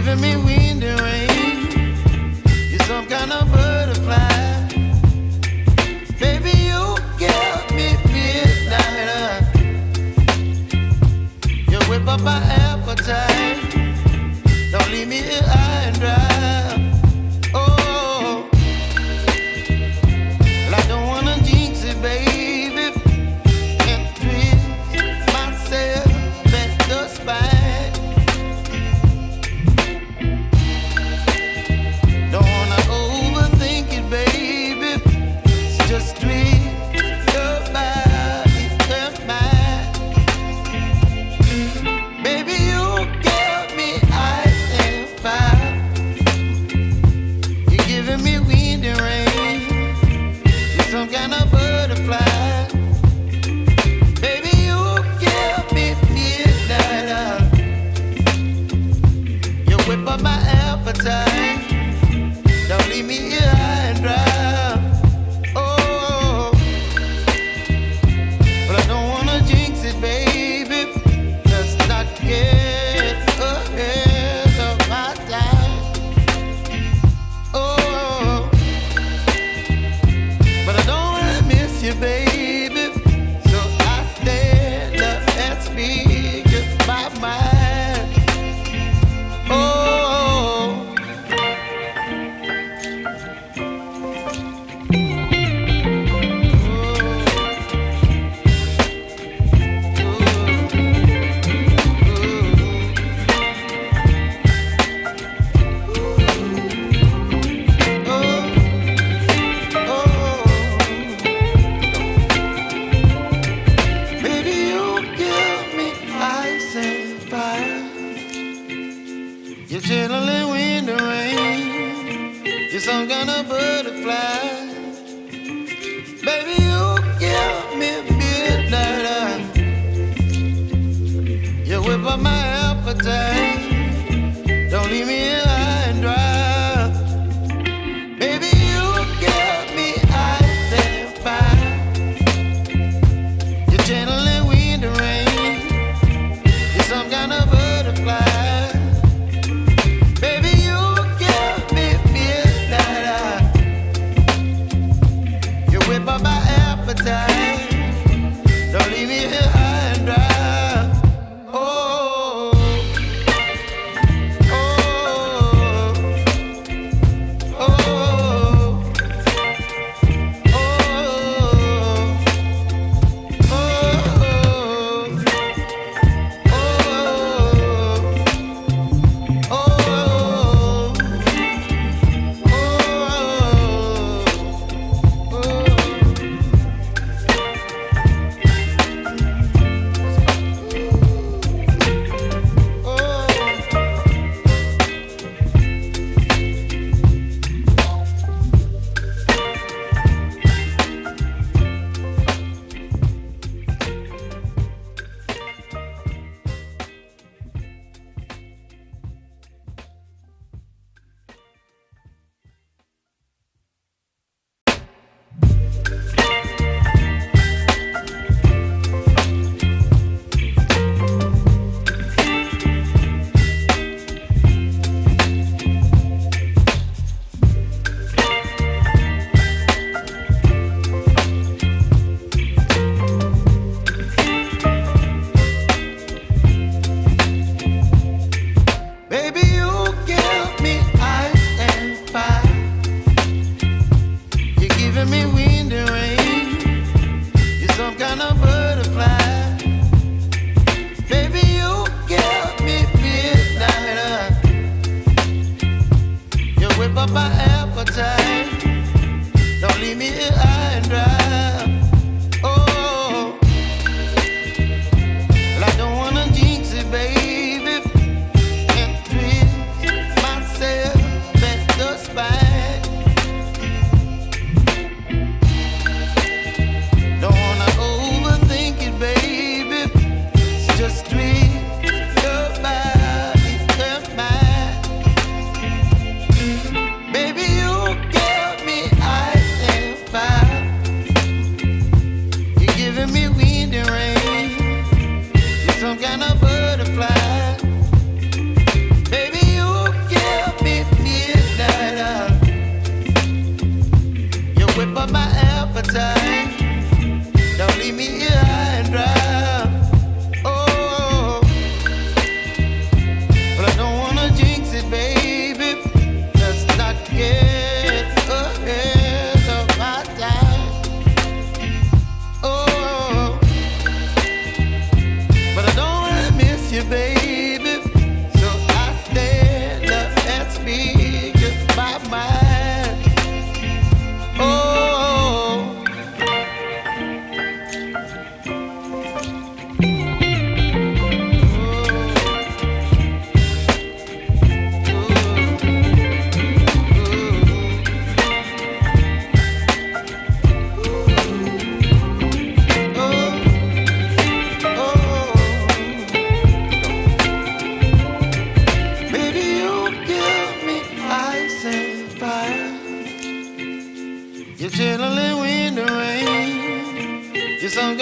giving me wind and rain. You're some kind of butterfly. Baby, you give me midnight. You whip up my appetite. Don't leave me here high and dry. Oh, well, I don't wanna jinx it, baby, and twist myself at the spine. Don't wanna overthink it, baby. It's just twist your body and mine. Baby, you give me ice and fire. You're giving me wind and rain. You're some kind of butterfly. Baby, you give me midnight. You whip up my appetite. Don't leave me here high and dry. Oh, but I don't wanna jinx it, baby. Let's not get ahead of my time. Oh, but I don't wanna miss you, baby. So I stand up and speak just my mind. Oh. Baby, you give me ice and fire. You're chilling wind and rain. You're some kind of butterfly. Baby, you give me midnight. You whip up my appetite. Don't leave me here high and dry. Baby, you give me ice and fire. You're channeling wind and rain. You're some kind of butterfly. Baby, you give me midnight. You whip up my appetite. Don't leave me here high and dry. Oh, oh,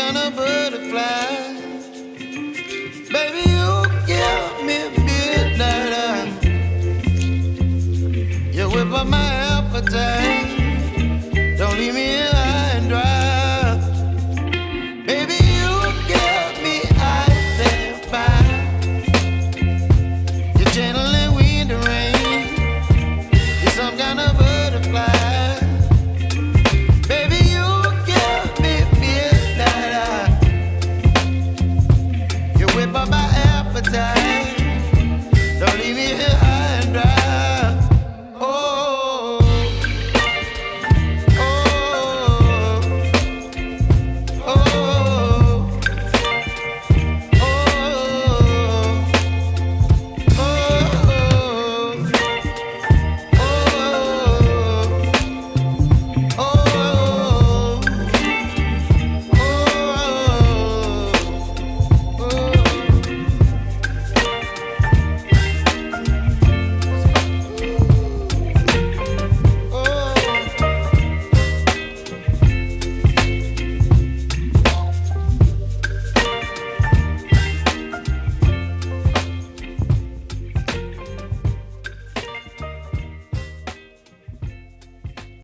kind of butterfly. Baby, you give me midnight. You whip up my appetite. Don't leave me here high and dry. Baby, you give me ice and fire. You're channeling wind and rain. You're some kind of butterfly. Baby, you give me midnight. You whip up my appetite. Don't leave me here